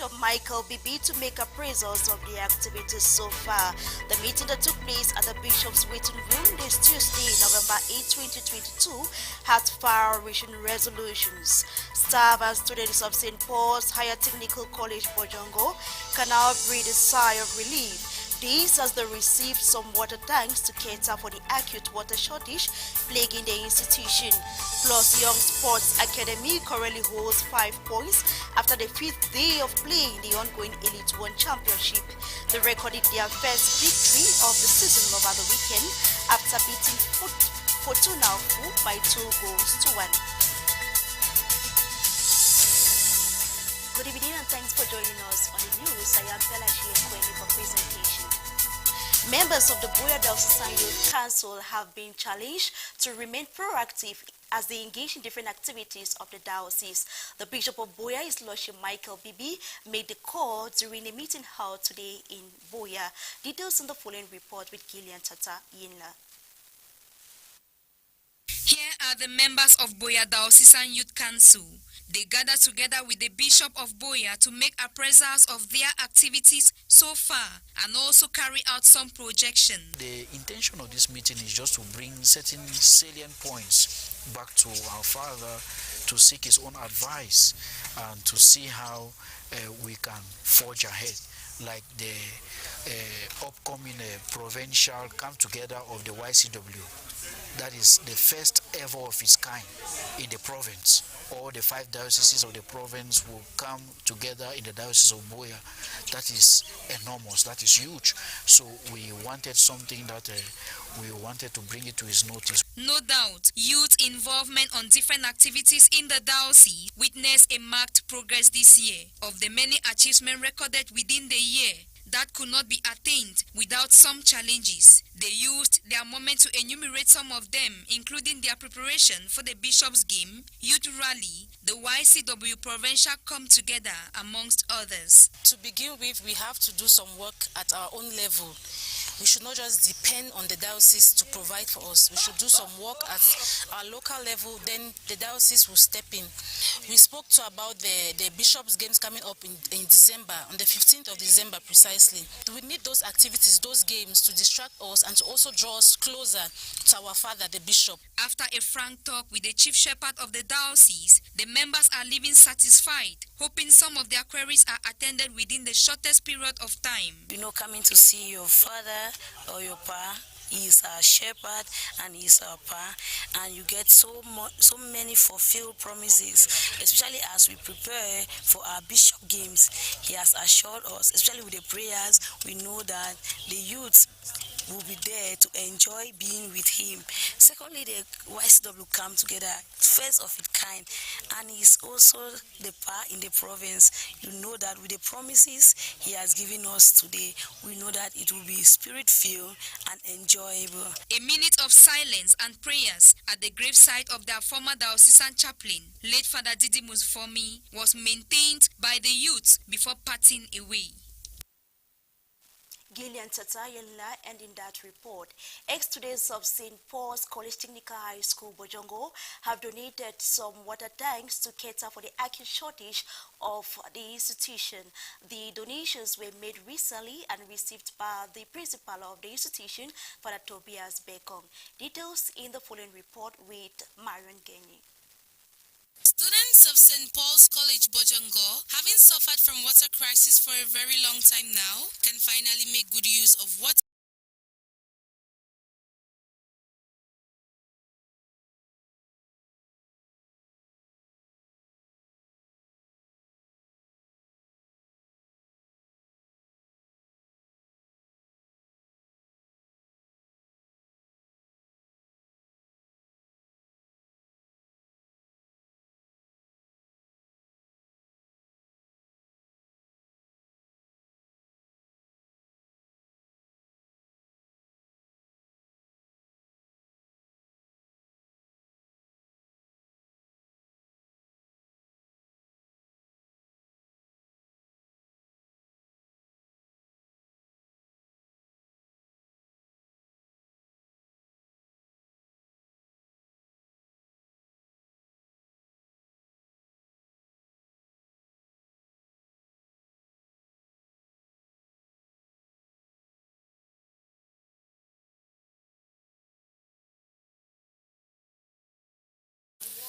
Bishop Michael Bibi to make appraisals of the activities so far. The meeting that took place at the Bishop's waiting room this Tuesday, November 8, 2022, had far-reaching resolutions. Staff and students of St. Paul's Higher Technical College, Bojongo, can now breathe a sigh of relief. This as they received some water tanks to cater for the acute water shortage plaguing the institution. Plus, Young Sports Academy currently holds 5 points after the 5th day of playing the ongoing Elite One Championship. They recorded their first victory of the season over the weekend after beating Fortuna Fu by 2 goals to 1. Good evening and thanks for joining us on the news. I am Felashi Ekweni for presentation. Members of the Buea Diocesan Youth Council have been challenged to remain proactive as they engage in different activities of the diocese. The Bishop of Buea, His Lordship Michael Bibi, made the call during a meeting held today in Buea. Details in the following report with Gillian Tata Yinla. Here are the members of Buea Diocesan Youth Council. They gather together with the Bishop of Buea to make appraisals of their activities so far and also carry out some projections. The intention of this meeting is just to bring certain salient points back to our Father to seek his own advice and to see how we can forge ahead, like the upcoming provincial come together of the YCW. That is the first ever of its kind in the province. All the 5 dioceses of the province will come together in the Diocese of Buea. That is enormous, that is huge. So we wanted something that we wanted to bring it to his notice. No doubt, youth involvement on different activities in the diocese witnessed a marked progress this year. Of the many achievements recorded within the year, that could not be attained without some challenges. They used their moment to enumerate some of them, including their preparation for the Bishop's Game, Youth Rally, the YCW Provincial Come Together, amongst others. To begin with, we have to do some work at our own level. We should not just depend on the diocese to provide for us. We should do some work at our local level, then the diocese will step in. We spoke about the Bishop's Games coming up in December, on the 15th of December precisely. We need those activities, those games to distract us and to also draw us closer to our Father, the Bishop. After a frank talk with the Chief Shepherd of the diocese, the members are leaving satisfied, hoping some of their queries are attended within the shortest period of time. You know, coming to see your father or your pa, he is our shepherd and he is our pa, and you get so many fulfilled promises, especially as we prepare for our Bishop Games. He has assured us, especially with the prayers, we know that the youth will be there to enjoy being with him. Secondly, the YCW come together, first of its kind, and he's also the pa in the province. You know that with the promises he has given us today, we know that it will be spirit-filled and enjoyable. A minute of silence and prayers at the graveside of their former diocesan chaplain, late Father Didymus Fomi, was maintained by the youth before parting away. Gillian Tatayela ending that report. Ex-students of St. Paul's College Technical High School, Bojongo, have donated some water tanks to cater for the acute shortage of the institution. The donations were made recently and received by the principal of the institution, Father Tobias Bekong. Details in the following report with Marion Genyi. Students of St. Paul's College Bojongo, having suffered from water crisis for a very long time now, can finally make good use of water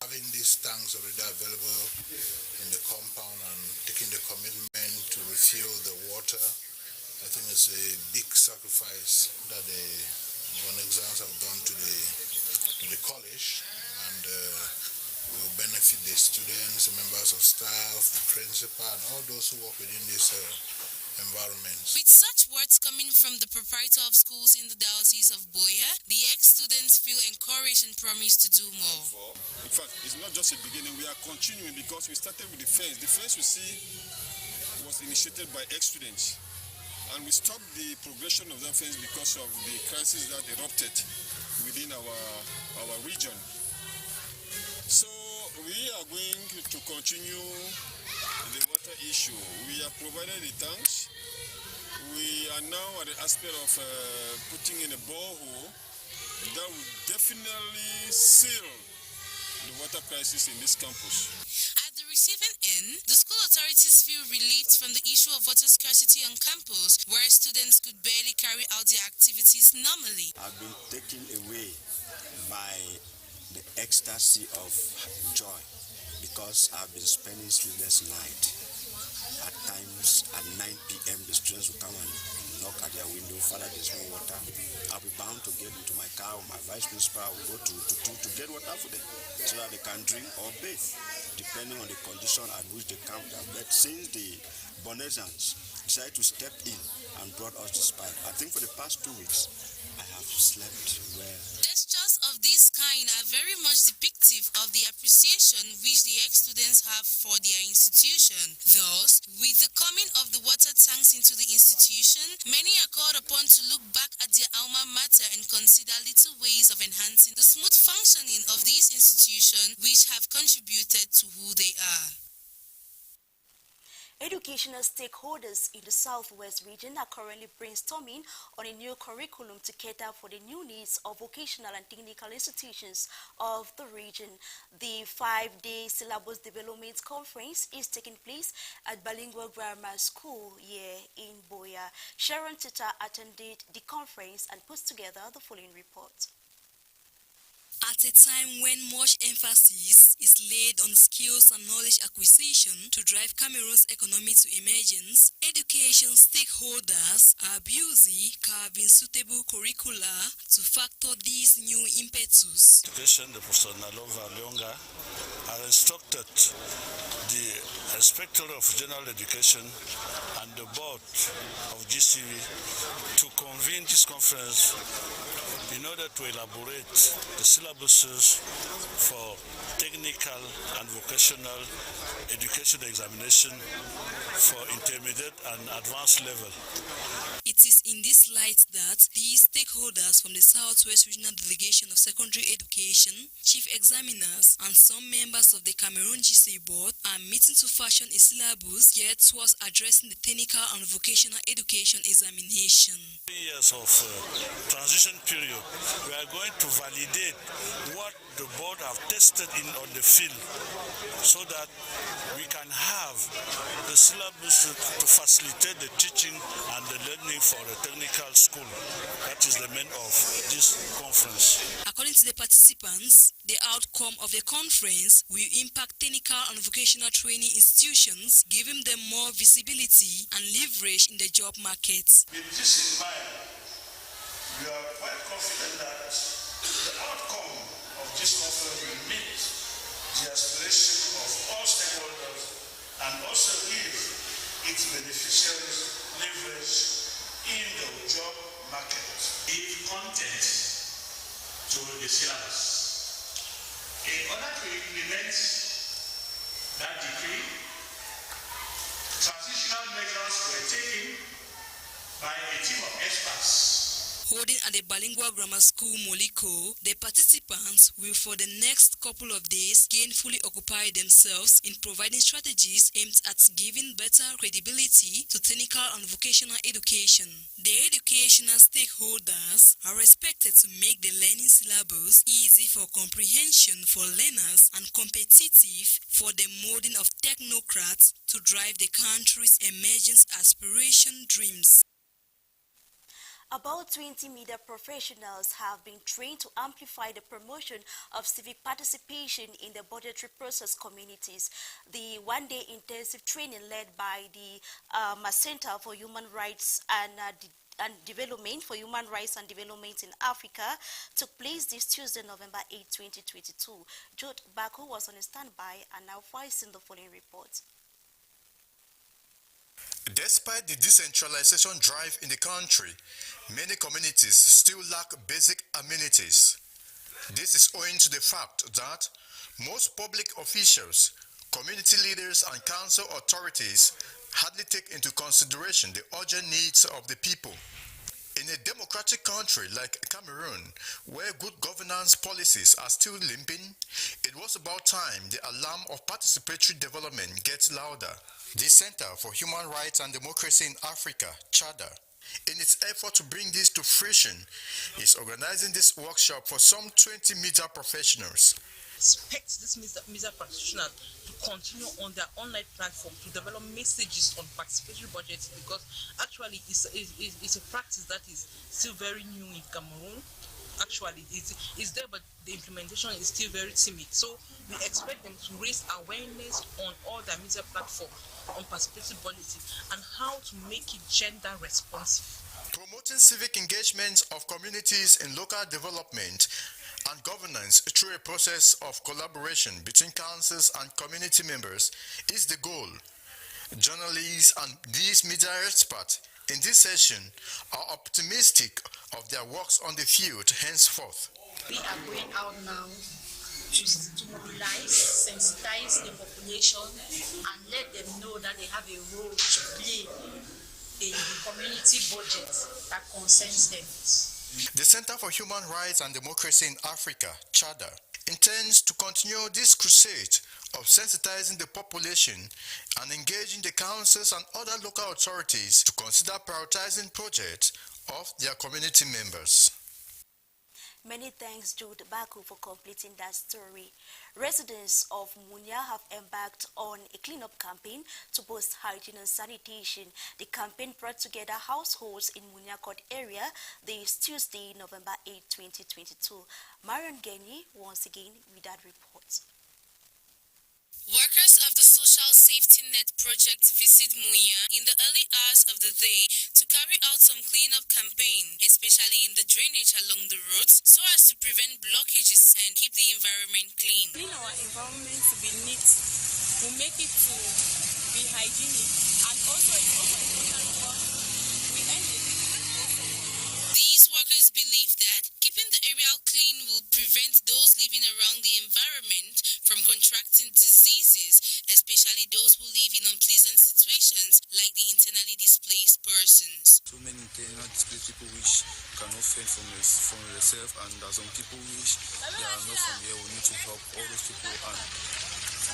Having these tanks already available in the compound and taking the commitment to refill the water, I think it's a big sacrifice that the Bonexans have done to the college, and will benefit the students, the members of staff, the principal, and all those who work within this environments. With such words coming from the proprietor of schools in the Diocese of Boya, the ex-students feel encouraged and promise to do more. In fact, it's not just a beginning, we are continuing because we started with the fence. The fence we see was initiated by ex-students, and we stopped the progression of that fence because of the crisis that erupted within our region. So we are going to continue the water issue. We have provided the tanks. We are now at the aspect of putting in a borehole that will definitely seal the water crisis in this campus. At the receiving end, the school authorities feel relieved from the issue of water scarcity on campus, where students could barely carry out their activities normally. I've been taken away by the ecstasy of joy because I've been spending sleepless night. At times, at 9 p.m., the students will come and knock at their window, Father, there's no water. I'll be bound to get into my car, or my vice principal will go to get water for them so that they can drink or bathe, depending on the condition at which they come down. But since the Bonezans decided to step in and brought us this pipe, I think for the past 2 weeks, I have slept well. Gestures of this kind are very much depictive of the appreciation which the ex-students have for their institution. Thus, with the coming of the water tanks into the institution, many are called upon to look back at their alma mater and consider little ways of enhancing the smooth functioning of these institutions which have contributed to who they are. Educational stakeholders in the Southwest region are currently brainstorming on a new curriculum to cater for the new needs of vocational and technical institutions of the region. The 5-day syllabus development conference is taking place at Bilingual Grammar School here in Boya. Sharon Tita attended the conference and put together the following report. At a time when much emphasis is laid on skills and knowledge acquisition to drive Cameroon's economy to emergence, education stakeholders are busy carving suitable curricula to factor these new impetus. Education, the Professor Nalova Leonga, has instructed the Inspectorate of General Education and the board of GCV to convene this conference in order to elaborate the syllabuses for technical and vocational education examination for intermediate and advanced level. It is in this light that these stakeholders from the Southwest Regional Delegation of Secondary Education, chief examiners, and some members of the Cameroon GC board are meeting to fashion a syllabus geared towards addressing the technical and vocational education examination. 3 years of transition period, we are going to validate what the board have tested on the field so that we can have the syllabus to facilitate the teaching and the learning for the technical school. That is the main of this conference. According to the participants, the outcome of the conference will impact technical and vocational training institutions, giving them more visibility and leverage in the job market. With this in mind, we are quite confident that the outcome of this conference will meet the aspiration of all stakeholders and also give its beneficiaries leverage in the job market. Give content to the syllabus. In order to implement that decree, transitional measures were taken by a team of experts. Holding at the Bilingual Grammar School Moliko, the participants will for the next couple of days gainfully occupy themselves in providing strategies aimed at giving better credibility to technical and vocational education. The educational stakeholders are expected to make the learning syllabus easy for comprehension for learners and competitive for the molding of technocrats to drive the country's emergence aspiration dreams. About 20 media professionals have been trained to amplify the promotion of civic participation in the budgetary process communities. The one-day intensive training led by the Center for Human Rights and Development in Africa took place this Tuesday, November 8, 2022. Jude Bako was on a standby and now voicing the following report. Despite the decentralization drive in the country, many communities still lack basic amenities. This is owing to the fact that most public officials, community leaders and council authorities hardly take into consideration the urgent needs of the people. In a democratic country like Cameroon, where good governance policies are still limping, it was about time the alarm of participatory development gets louder. The Center for Human Rights and Democracy in Africa, CHADA, in its effort to bring this to fruition, is organizing this workshop for some 20 media professionals. Expect this media practitioner to continue on their online platform to develop messages on participatory budgets, because actually it's a practice that is still very new in Cameroon. Actually, it's there, but the implementation is still very timid. So we expect them to raise awareness on all their media platforms on participatory budgeting and how to make it gender responsive. Promoting civic engagement of communities in local development and governance through a process of collaboration between councils and community members is the goal. Journalists and these media experts in this session are optimistic of their works on the field henceforth. We are going out now to mobilize, sensitize the population and let them know that they have a role to play in the community budget that concerns them. The Center for Human Rights and Democracy in Africa, CHADA, intends to continue this crusade of sensitizing the population and engaging the councils and other local authorities to consider prioritizing projects of their community members. Many thanks, Jude Baku, for completing that story. Residents of Munya have embarked on a cleanup campaign to boost hygiene and sanitation. The campaign brought together households in Munya Court area this Tuesday, November 8, 2022. Marion Geni once again with that report. Workers of the Social Safety Net Project visit Munya in the early hours of the day to carry out some cleanup campaign, especially in the drainage along the roads, so as to prevent blockages and keep the environment clean. Clean our environment to be neat, we make it to be hygienic, and also it's also important because we end it. These workers believe that keeping the area clean will prevent those living around the environment from contracting diseases, especially those who live in unpleasant situations like the internally displaced persons. So many internally displaced people which cannot fend from themselves, and there are some people which they are not from here. We need to help all those people. And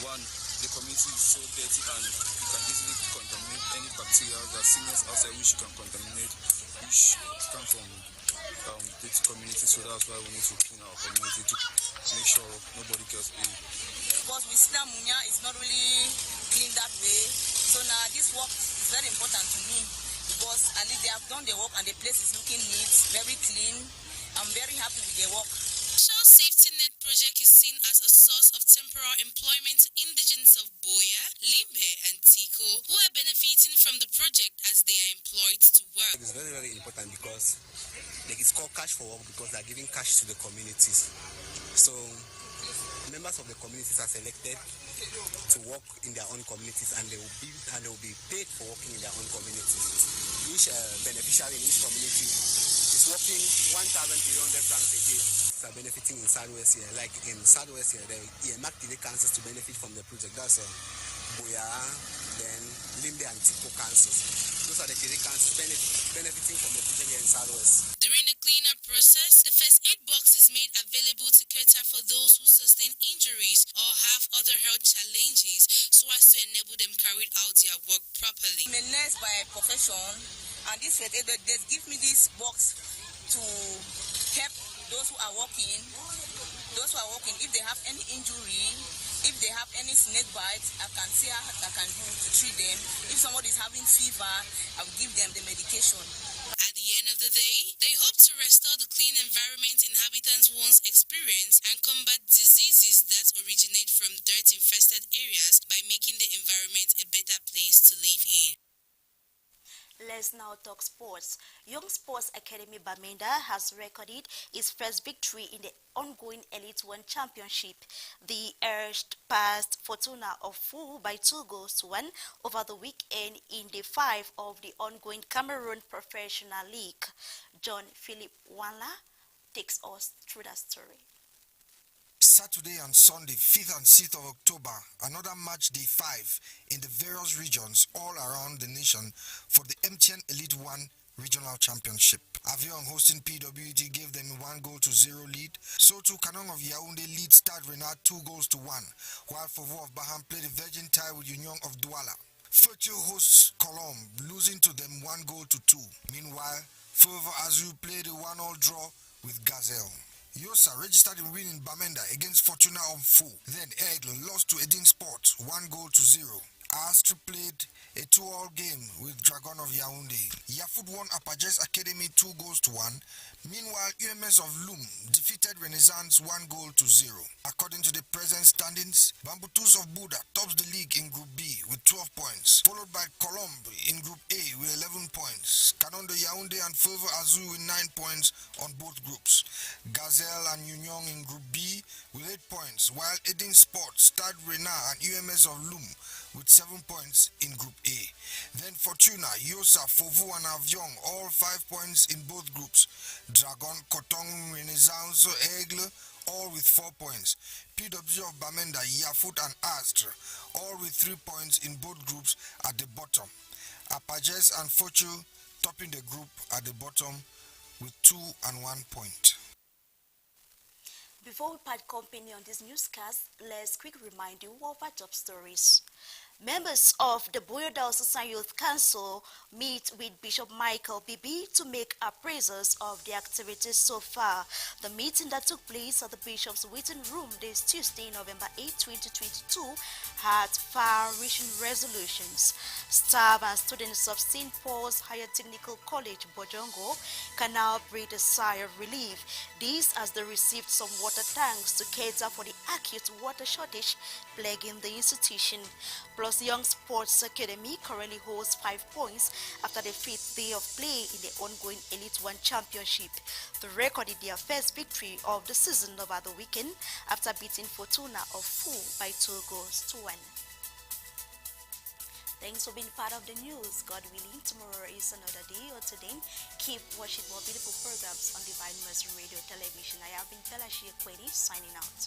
one, the community is so dirty and you can easily contaminate any bacteria. There are seniors outside which you can contaminate, which come from dirty community. So that's why we need to clean our community to make sure nobody gets ill. Because we see that Munya is not really clean that way. So now this work is very important to me because at least they have done the work and the place is looking neat, very clean. I'm very happy with the work. Social Safety Net Project is seen as a source of temporary employment to indigents of Boya, Limbe and Tiko, who are benefiting from the project as they are employed to work. It's very, very important because it's called cash for work because they're giving cash to the communities. So members of the communities are selected to work in their own communities, and they will be paid for working in their own communities. Each beneficiary in each community is working 1,300 francs a day. Are benefiting in Southwest here, like in Southwest here, they earmarked the councils to benefit from the project. That's Boya, then Limbe and Tiko councils. Those are the three councils benefiting from the project here in Southwest. During the cleanup process, the first aid box is made available to cater for those who sustain injuries or have other health challenges, so as to enable them carry out their work properly. I'm a nurse by profession, and this first aid, they give me this box to help those who are working, if they have any injury, if they have any snake bites, I can see what I can do to treat them. If somebody is having fever, I will give them the medication. At the end of the the day, they hope to restore the clean environment inhabitants once experienced and combat diseases that originate from dirt-infested areas by making the environment a better place to live in. Let's now talk sports. Young Sports Academy Bamenda has recorded its first victory in the ongoing Elite One Championship. The urged past Fortuna of Fu by 2-1 over the weekend in Day 5 of the ongoing Cameroon Professional League. John Philip Wanla takes us through that story. Saturday and Sunday, 5th and 6th of October, another match day 5 in the various regions all around the nation for the MTN Elite One Regional Championship. Avion hosting PWD gave them a 1-0 lead. So too Kanong of Yaoundé lead Stade Renard 2-1, while Fovo of Baham played a virgin tie with Union of Douala. Fertile hosts Colombe, losing to them 1-2. Meanwhile, Fovo Azul played a 1-1 draw with Gazelle. Yosa registered a win in Bamenda against Fortuna Omfu. Then Aigle lost to Edin Sports 1-0. Astre played a 2-all game with Dragon of Yaoundé. Yafut won Apajes Academy 2-1. Meanwhile, UMS of Loum defeated Renaissance 1-0. According to the present standings, Bambutus of Buda tops the league in Group B with 12 points, followed by Colombe in Group A with 11 points. Kanondo Yaoundé and Fovo Azul with 9 points on both groups. Gazelle and Union in Group B with 8 points, while Edin Sports, Stade Renard and UMS of Loum with 7 points in Group A. Then Fortuna, Yosa, Fovo and Avion all 5 points in both groups. Dragon, Kotong, Renaissance, Aigle all with 4 points. PW of Bamenda, Yafut and Astre all with 3 points in both groups at the bottom. Apajes and Fortune topping the group at the bottom with 2 and 1 point. Before we part company on this newscast, let's quick remind you of our top stories. Members of the Boyo Diocesan Youth Council meet with Bishop Michael Bibi to make appraisals of the activities so far. The meeting that took place at the Bishop's waiting room this Tuesday, November 8, 2022, had far-reaching resolutions. Staff and students of St. Paul's Higher Technical College, Bojongo, can now breathe a sigh of relief. This as they received some water tanks to cater for the acute water shortage plaguing the institution. Plus, Young Sports Academy currently holds 5 points after the 5th day of play in the ongoing Elite One Championship. They recorded their first victory of the season over the weekend after beating Fortuna of Fu by 2-1. Thanks for being part of the news. God willing, tomorrow is another day or today. Keep watching more beautiful programs on Divine Mercy Radio Television. I have been Felashia Kwedi signing out.